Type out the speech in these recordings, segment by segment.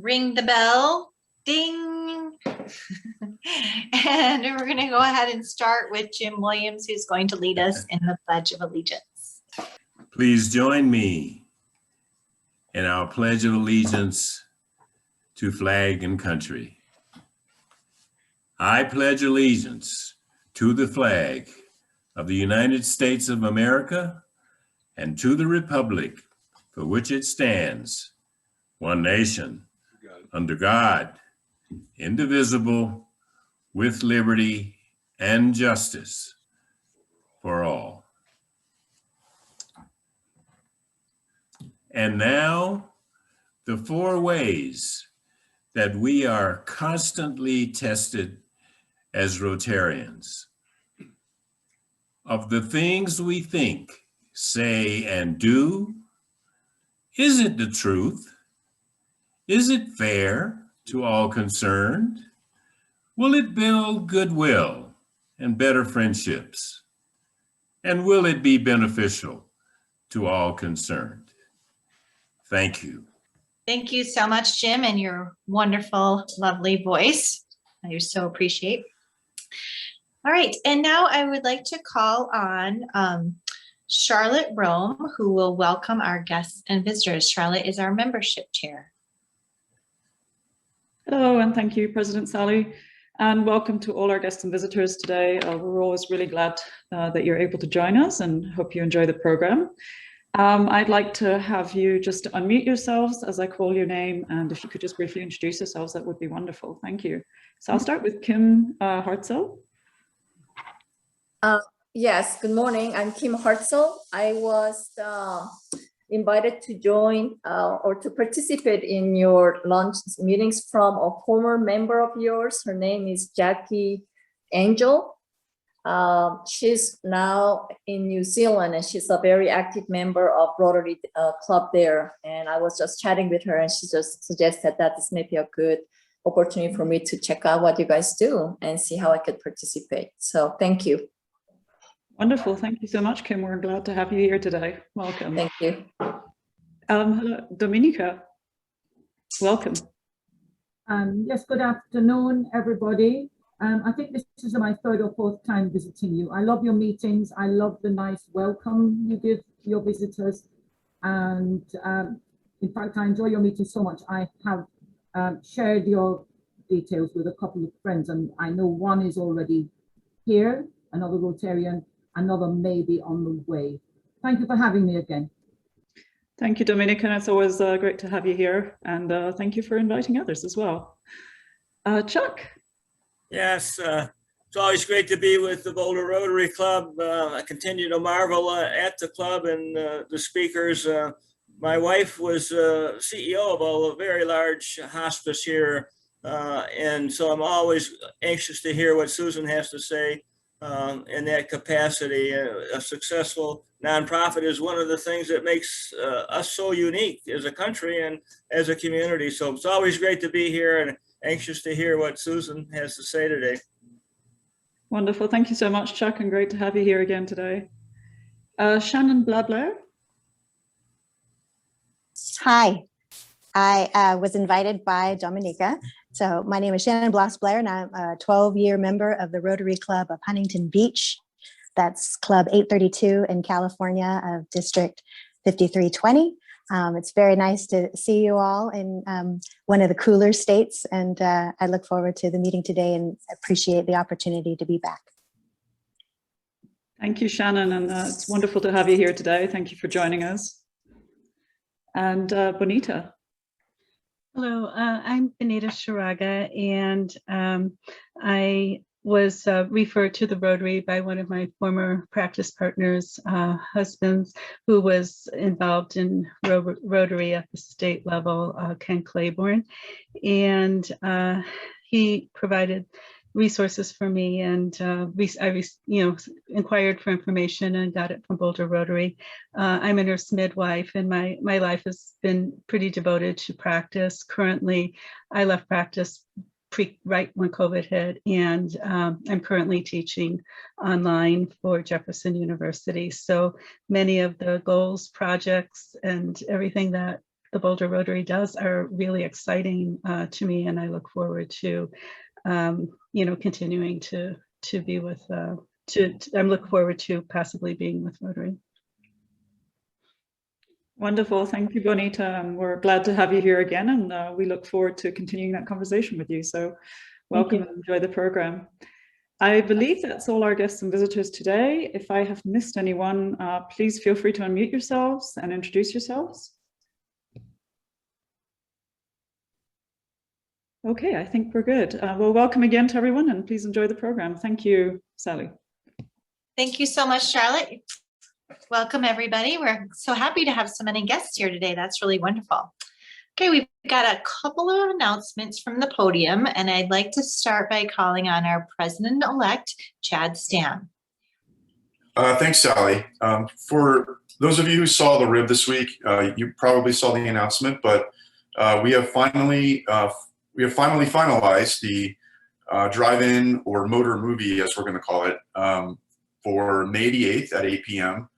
ring the bell. Ding. And we're going to go ahead and start with Jim Williams, who's going to lead us in the Pledge of Allegiance. Please join me in our Pledge of Allegiance to flag and country. I pledge allegiance to the flag of the United States of America and to the republic for which it stands, one nation, under God, indivisible, with liberty and justice for all. And now, the 4 ways that we are constantly tested as Rotarians. Of the things we think, say, and do, is it the truth? Is it fair to all concerned? Will it build goodwill and better friendships? And will it be beneficial to all concerned? Thank you. Thank you so much, Jim, and your wonderful, lovely voice. I so appreciate. All right, and now I would like to call on Charlotte Rome, who will welcome our guests and visitors. Charlotte is our membership chair. Hello, and thank you, President Sally, and welcome to all our guests and visitors today. We're always really glad that you're able to join us and hope you enjoy the program. I'd like to have you just unmute yourselves as I call your name, and if you could just briefly introduce yourselves, that would be wonderful. Thank you. So I'll start with Kim Hartzell. Yes, good morning. I'm Kim Hartzell. I was invited to join or to participate in your lunch meetings from a former member of yours. Her name is Jackie Angel. She's now in New Zealand and she's a very active member of Rotary Club there. And I was just chatting with her and she just suggested that this may be a good opportunity for me to check out what you guys do and see how I could participate. So thank you. Wonderful. Thank you so much, Kim. We're glad to have you here today. Welcome. Thank you. Hello, Dominica. Welcome. Yes, good afternoon, everybody. I think this is my 3rd or 4th time visiting you. I love your meetings. I love the nice welcome you give your visitors. And in fact, I enjoy your meetings so much. I have shared your details with a couple of friends, and I know one is already here, another Rotarian, another may be on the way. Thank you for having me again. Thank you, Dominica. It's always great to have you here. And thank you for inviting others as well. Chuck. Yes, it's always great to be with the Boulder Rotary Club. I continue to marvel at the club and the speakers. My wife was CEO of a very large hospice here. And so I'm always anxious to hear what Susan has to say in that capacity. A successful nonprofit is one of the things that makes us so unique as a country and as a community. So it's always great to be here and anxious to hear what Susan has to say today. Wonderful. Thank you so much, Chuck, and great to have you here again today. Shannon Blablair. Hi, I was invited by Dominica. So my name is Shannon Bloss-Blair, and I'm a 12-year member of the Rotary Club of Huntington Beach. That's Club 832 in California of District 5320. It's very nice to see you all in one of the cooler states, and I look forward to the meeting today and appreciate the opportunity to be back. Thank you, Shannon, and it's wonderful to have you here today. Thank you for joining us. And Bonita. Hello, I'm Benita Sharaga, and I was referred to the Rotary by one of my former practice partners' husbands, who was involved in Rotary at the state level, Ken Claiborne, and he provided resources for me, and I inquired for information and got it from Boulder Rotary. I'm a nurse midwife, and my life has been pretty devoted to practice. Currently, I left practice right when COVID hit, and I'm currently teaching online for Jefferson University. So many of the goals, projects, and everything that the Boulder Rotary does are really exciting to me, and I look forward to, continuing to be with. I'm looking forward to possibly being with Rotary. Wonderful. Thank you, Bonita. And we're glad to have you here again. And we look forward to continuing that conversation with you. So welcome and enjoy the program. I believe that's all our guests and visitors today. If I have missed anyone, please feel free to unmute yourselves and introduce yourselves. Okay, I think we're good. Well, welcome again to everyone, and please enjoy the program. Thank you, Sally. Thank you so much, Charlotte. Welcome, everybody. We're so happy to have so many guests here today. That's really wonderful. Okay, we've got a couple of announcements from the podium, and I'd like to start by calling on our president-elect, Chad Stam. Thanks, Sally. For those of you who saw the rib this week, you probably saw the announcement, but we have finally finalized the drive-in or motor movie, as we're going to call it, for May the 8th at 8 p.m.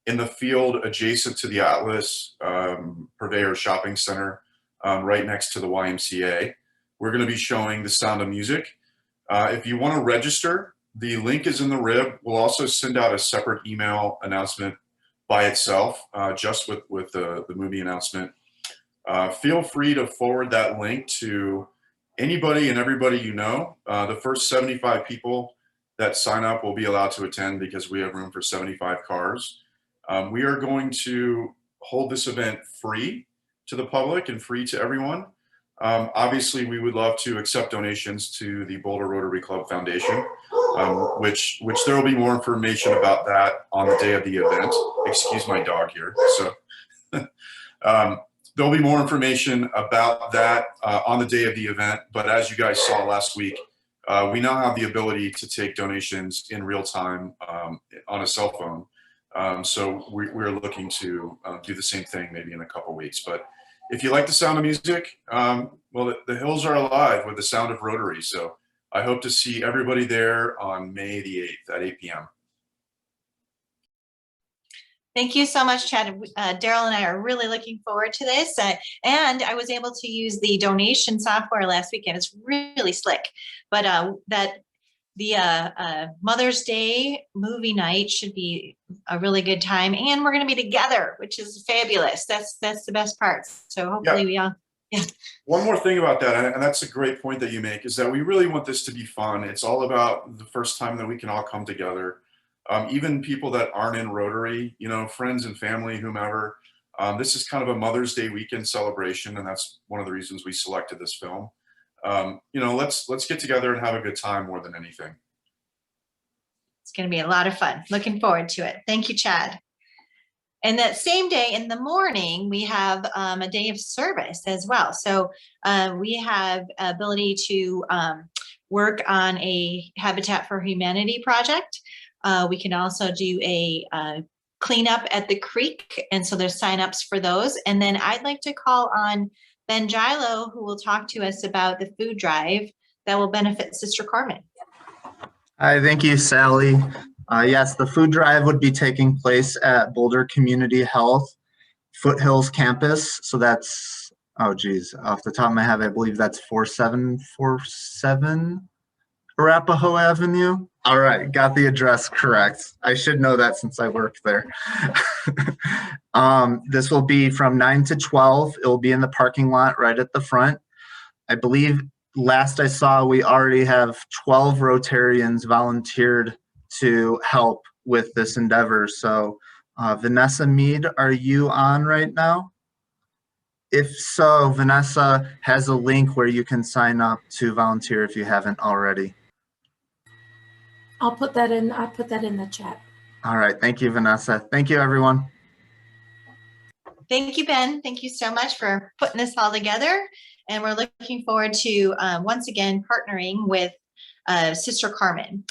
in the field adjacent to the Atlas Purveyor Shopping Center, right next to the YMCA. We're going to be showing The Sound of Music. If you want to register, the link is in the rib. We'll also send out a separate email announcement by itself, just with the movie announcement. Feel free to forward that link to anybody and everybody you know. The first 75 people that sign up will be allowed to attend because we have room for 75 cars. We are going to hold this event free to the public and free to everyone. Obviously, we would love to accept donations to the Boulder Rotary Club Foundation, which there will be more information about that on the day of the event. Excuse my dog here. So there'll be more information about that on the day of the event. But as you guys saw last week, we now have the ability to take donations in real time on a cell phone. So we're looking to do the same thing maybe in a couple weeks. But if you like The Sound of Music, well, the hills are alive with the sound of Rotary. So I hope to see everybody there on May the 8th at 8 p.m. Thank you so much, Chad. Daryl and I are really looking forward to this. And I was able to use the donation software last weekend. It's really slick. But the Mother's Day movie night should be a really good time. And we're going to be together, which is fabulous. That's the best part. So hopefully we all. Yeah. One more thing about that, and that's a great point that you make, is that we really want this to be fun. It's all about the first time that we can all come together. Even people that aren't in Rotary, friends and family, whomever. This is kind of a Mother's Day weekend celebration, and that's one of the reasons we selected this film. Let's get together and have a good time more than anything. It's going to be a lot of fun. Looking forward to it. Thank you, Chad. And that same day in the morning, we have a day of service as well. So we have ability to work on a Habitat for Humanity project. We can also do a cleanup at the creek. And so there's signups for those. And then I'd like to call on Ben Gilo, who will talk to us about the food drive that will benefit Sister Carmen. Hi, thank you, Sally. Yes, the food drive would be taking place at Boulder Community Health Foothills campus. So that's, off the top of my head, I believe that's 4747 Arapahoe Avenue. All right, got the address correct. I should know that since I work there. This will be from 9 to 12. It will be in the parking lot right at the front. I believe last I saw, we already have 12 Rotarians volunteered to help with this endeavor. So Vanessa Mead, are you on right now? If so, Vanessa has a link where you can sign up to volunteer if you haven't already. I'll put that in the chat. All right, thank you, Vanessa. Thank you, everyone. Thank you, Ben. Thank you so much for putting this all together. And we're looking forward to, once again, partnering with Sister Carmen.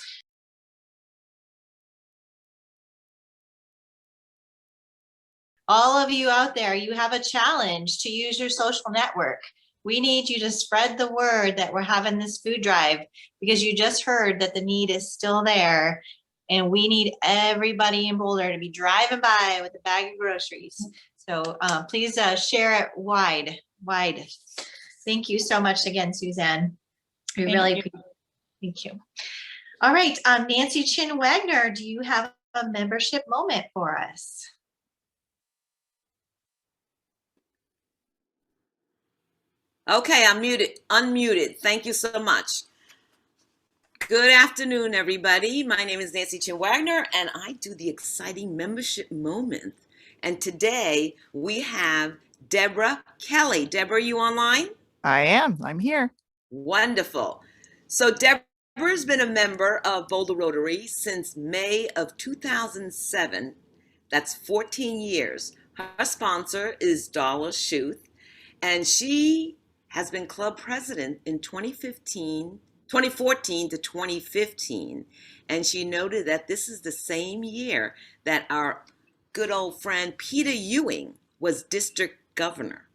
All of you out there, you have a challenge to use your social network. We need you to spread the word that we're having this food drive, because you just heard that the need is still there. And we need everybody in Boulder to be driving by with a bag of groceries. So please share it wide. Thank you so much again, Suzanne. We Thank really you. appreciate it. Thank you. All right, Nancy Chin Wagner, do you have a membership moment for us? Okay, I'm unmuted. Thank you so much. Good afternoon, everybody. My name is Nancy Chin Wagner, and I do the exciting membership moment. And today we have Deborah Kelly. Deborah, you online? I am. I'm here. Wonderful. So Deborah's been a member of Boulder Rotary since May of 2007. That's 14 years. Her sponsor is Darla Schuth, and she has been club president in 2014 to 2015. And she noted that this is the same year that our good old friend Peter Ewing was district governor.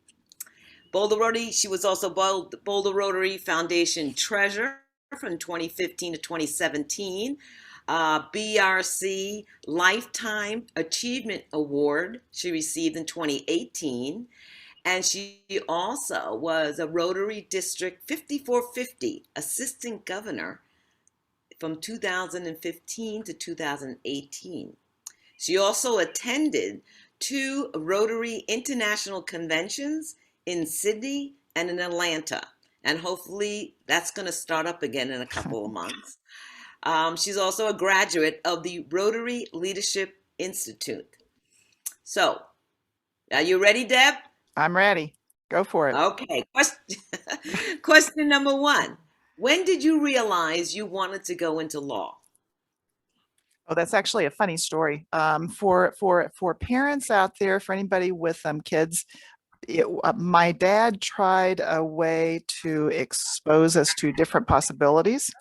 Boulder Rotary, she was also Boulder Rotary Foundation treasurer from 2015 to 2017. BRC Lifetime Achievement Award she received in 2018. And she also was a Rotary District 5450 Assistant Governor from 2015 to 2018. She also attended 2 Rotary International Conventions in Sydney and in Atlanta. And hopefully that's going to start up again in a couple of months. She's also a graduate of the Rotary Leadership Institute. So, are you ready, Deb? I'm ready. Go for it. Okay. Question number 1. When did you realize you wanted to go into law? Oh, that's actually a funny story. For parents out there, for anybody with kids, my dad tried a way to expose us to different possibilities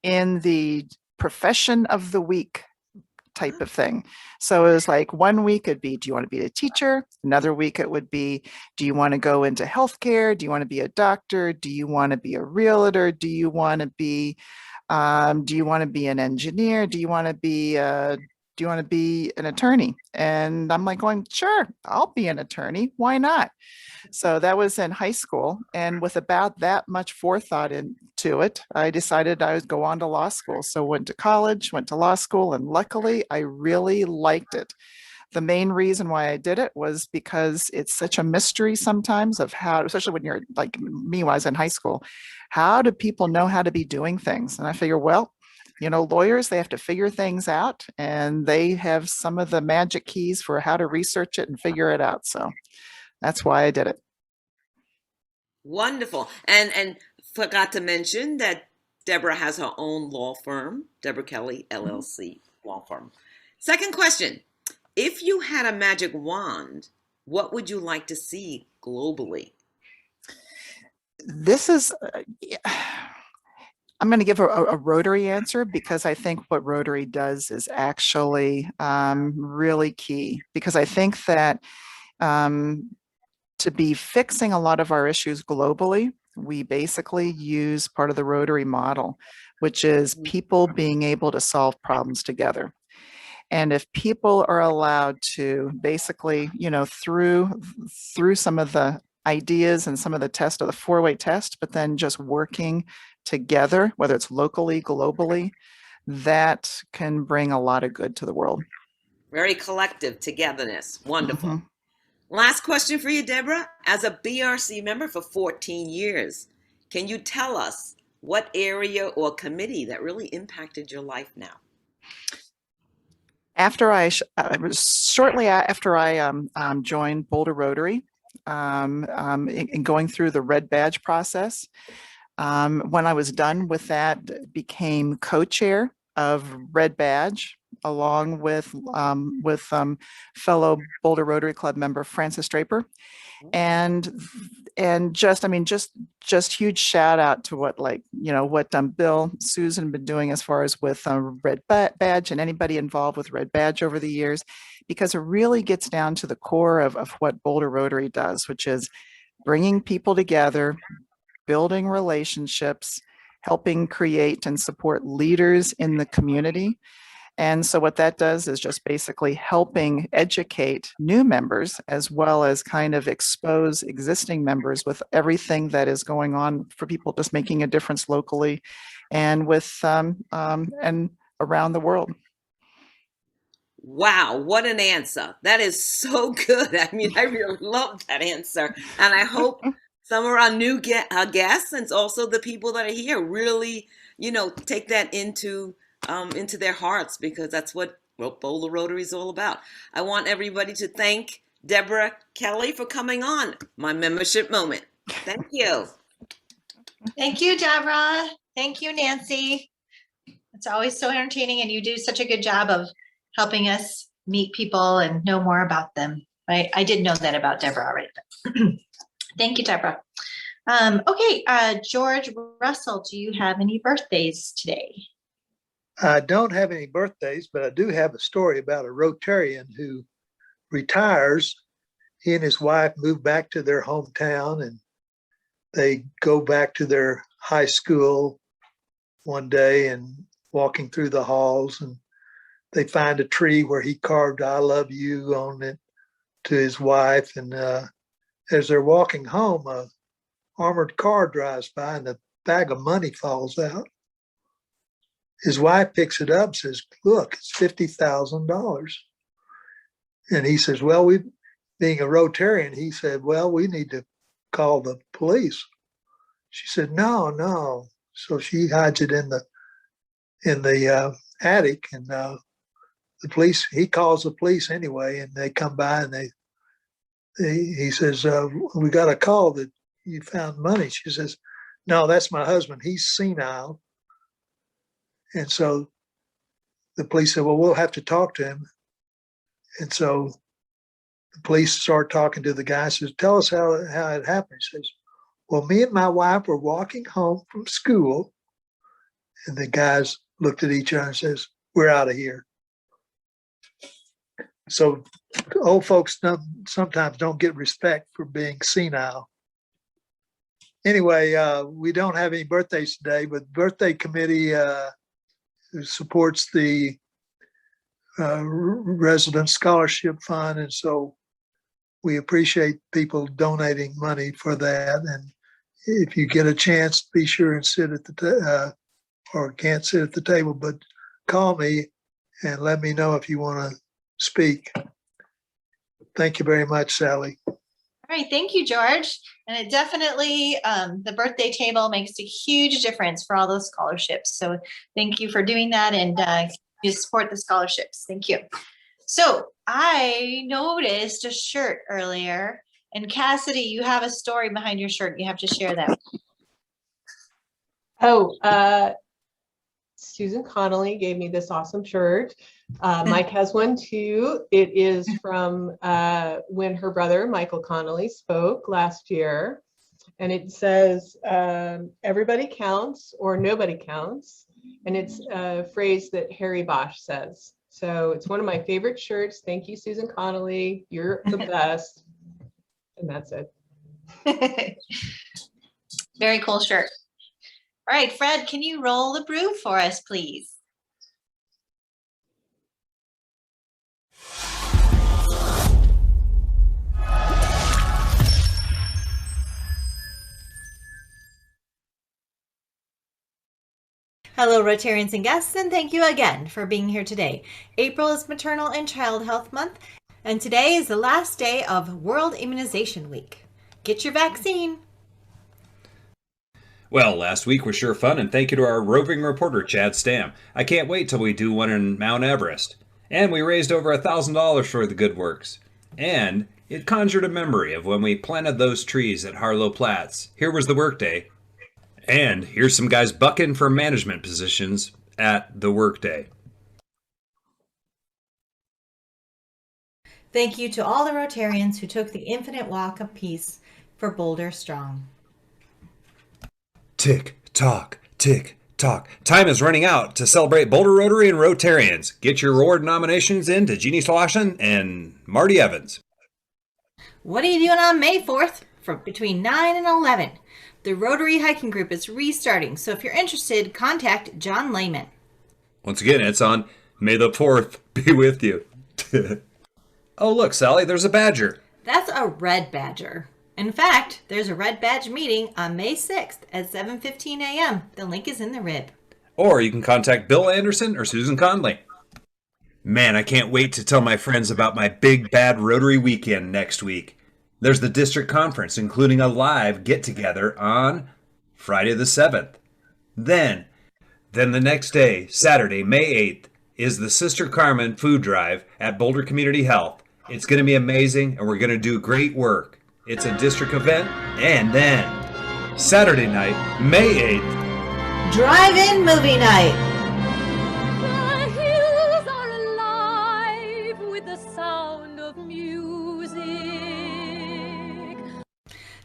in the profession of the week type of thing. So it was like one week it'd be, do you want to be a teacher? Another week it would be, do you want to go into healthcare? Do you want to be a doctor? Do you want to be a realtor? Do you want to be an engineer? Do you want to be an attorney? And I'm like going, sure, I'll be an attorney. Why not? So that was in high school. And with about that much forethought into it, I decided I would go on to law school. So went to college, went to law school, and luckily I really liked it. The main reason why I did it was because it's such a mystery sometimes of how, especially when you're like me when I was in high school, how do people know how to be doing things? And I figure, well, lawyers, they have to figure things out, and they have some of the magic keys for how to research it and figure it out. So that's why I did it. Wonderful. And forgot to mention that Deborah has her own law firm, Deborah Kelly LLC law firm. Second question. If you had a magic wand, what would you like to see globally? This is, I'm going to give a Rotary answer because I think what Rotary does is actually really key, because I think that to be fixing a lot of our issues globally, we basically use part of the Rotary model, which is people being able to solve problems together. And if people are allowed to basically, through some of the ideas and some of the test of the 4-way test, but then just working together, whether it's locally, globally, that can bring a lot of good to the world. Very collective togetherness. Wonderful. Mm-hmm. Last question for you, Deborah. As a BRC member for 14 years, can you tell us what area or committee that really impacted your life now? Shortly after I joined Boulder Rotary, in going through the red badge process, when I was done with that, became co-chair of Red Badge, along with fellow Boulder Rotary Club member Francis Draper, and just huge shout out to what Bill, Susan been doing as far as with Red Badge and anybody involved with Red Badge over the years, because it really gets down to the core of what Boulder Rotary does, which is bringing people together, building relationships, helping create and support leaders in the community. And so what that does is just basically helping educate new members as well as kind of expose existing members with everything that is going on for people just making a difference locally and with and around the world. Wow, what an answer. That is so good. I mean, I really love that answer. And I hope some of our new guests and also the people that are here really, take that into their hearts, because that's what Boulder Rotary is all about. I want everybody to thank Deborah Kelly for coming on my membership moment. Thank you. Thank you, Deborah. Thank you, Nancy. It's always so entertaining, and you do such a good job of helping us meet people and know more about them. Right? I did know that about Deborah already. But thank you, Deborah. Okay, George Russell, do you have any birthdays today? I don't have any birthdays, but I do have a story about a Rotarian who retires. He and his wife move back to their hometown, and they go back to their high school one day and walking through the halls, and they find a tree where he carved "I love you" on it to his wife. And as they're walking home, a armored car drives by and a bag of money falls out. His wife picks it up and says, "Look, it's $50,000. And he says, well, being a Rotarian, he said, well, we need to call the police. She said, no. So she hides it in the attic, and the police, he calls the police anyway, and they come by, and he says, we got a call that you found money. She says, no, that's my husband. He's senile. And so the police said, well, we'll have to talk to him. And so the police start talking to the guy. Says, tell us how it happened. He says, well, me and my wife were walking home from school, and the guys looked at each other and says, we're out of here. So old folks sometimes don't get respect for being senile. Anyway, we don't have any birthdays today, but the birthday committee supports the resident scholarship fund, and so we appreciate people donating money for that. And if you get a chance, be sure and sit at the or can't sit at the table, but call me and let me know if you want to speak. Thank you very much, Sally. All right, thank you, George. And it definitely, the birthday table makes a huge difference for all those scholarships. So thank you for doing that, and you support the scholarships. Thank you. So I noticed a shirt earlier, and Cassidy, you have a story behind your shirt. You have to share that. Oh, Susan Connolly gave me this awesome shirt. Mike has one too. It is from when her brother, Michael Connolly, spoke last year. And it says, everybody counts or nobody counts. And it's a phrase that Harry Bosch says. So it's one of my favorite shirts. Thank you, Susan Connolly. You're the best. And that's it. Very cool shirt. All right, Fred, can you roll the brew for us, please? Hello, Rotarians and guests, and thank you again for being here today. April is Maternal and Child Health Month, and today is the last day of World Immunization Week. Get your vaccine. Well, last week was sure fun, and thank you to our roving reporter, Chad Stam. I can't wait till we do one in Mount Everest. And we raised over $1,000 for the good works. And it conjured a memory of when we planted those trees at Harlow Platts. Here was the workday. And here's some guys bucking for management positions at the workday. Thank you to all the Rotarians who took the infinite walk of peace for Boulder Strong. Tick, tock, tick, tock. Time is running out to celebrate Boulder Rotary and Rotarians. Get your award nominations in to Jeannie Sloshin and Marty Evans. What are you doing on May 4th from between 9 and 11? The Rotary Hiking Group is restarting, so if you're interested, contact John Lehman. Once again, it's on May the 4th be with you. Oh, look, Sally, there's a badger. That's a red badger. In fact, there's a red badge meeting on May 6th at 7:15 a.m. The link is in the rib. Or you can contact Bill Anderson or Susan Conley. Man, I can't wait to tell my friends about my big bad Rotary weekend next week. There's the district conference, including a live get-together on Friday the 7th. Then the next day, Saturday, May 8th, is the Sister Carmen food drive at Boulder Community Health. It's going to be amazing, and we're going to do great work. It's a district event. And then Saturday night, May 8th, Drive-in movie night. The hills are alive with the sound of music.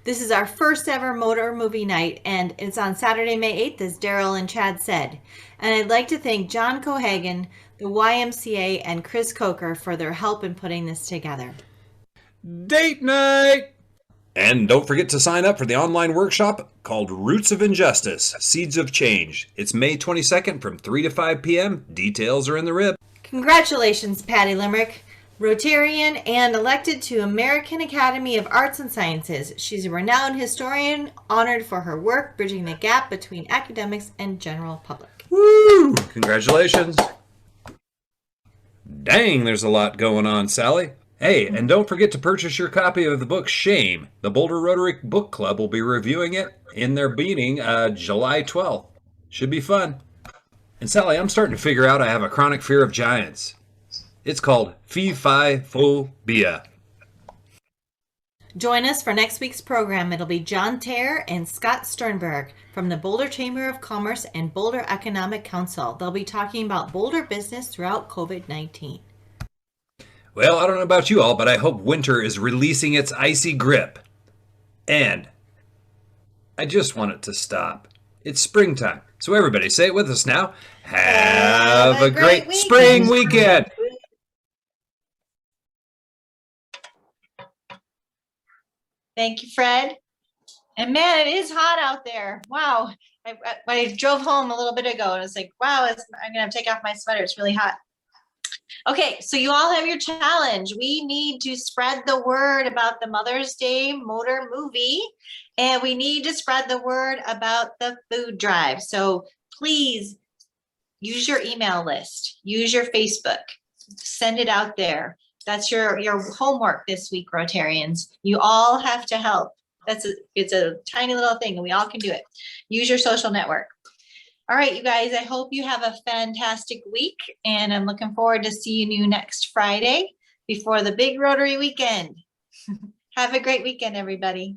This is our first ever motor movie night, and it's on Saturday, May 8th, as Daryl and Chad said. And I'd like to thank John Cohagen, the YMCA, and Chris Coker for their help in putting this together. date night. And don't forget to sign up for the online workshop called Roots of Injustice, Seeds of Change. It's May 22nd from 3 to 5 p.m. Details are in the rib. Congratulations, Patty Limerick, Rotarian and elected to American Academy of Arts and Sciences. She's a renowned historian, honored for her work bridging the gap between academics and general public. Woo! Congratulations. Dang, there's a lot going on, Sally. Hey, and don't forget to purchase your copy of the book Shame. The Boulder Rotary Book Club will be reviewing it in their meeting July 12th. Should be fun. And Sally, I'm starting to figure out I have a chronic fear of giants. It's called fee-fi-phobia. Join us for next week's program. It'll be John Terr and Scott Sternberg from the Boulder Chamber of Commerce and Boulder Economic Council. They'll be talking about Boulder business throughout COVID-19. Well, I don't know about you all, but I hope winter is releasing its icy grip. And I just want it to stop. It's springtime. So everybody say it with us now. Have a great spring weekend. Thank you, Fred. And man, it is hot out there. Wow. I drove home a little bit ago and I was like, wow, I'm going to take off my sweater. It's really hot. Okay, so you all have your challenge. We need to spread the word about the Mother's Day motor movie, and we need to spread the word about the food drive. So please use your email list, use your Facebook, send it out there. That's your homework this week, Rotarians. You all have to help. It's a tiny little thing, and we all can do it. Use your social network. All right, you guys, I hope you have a fantastic week, and I'm looking forward to seeing you next Friday before the big Rotary weekend. Have a great weekend, everybody.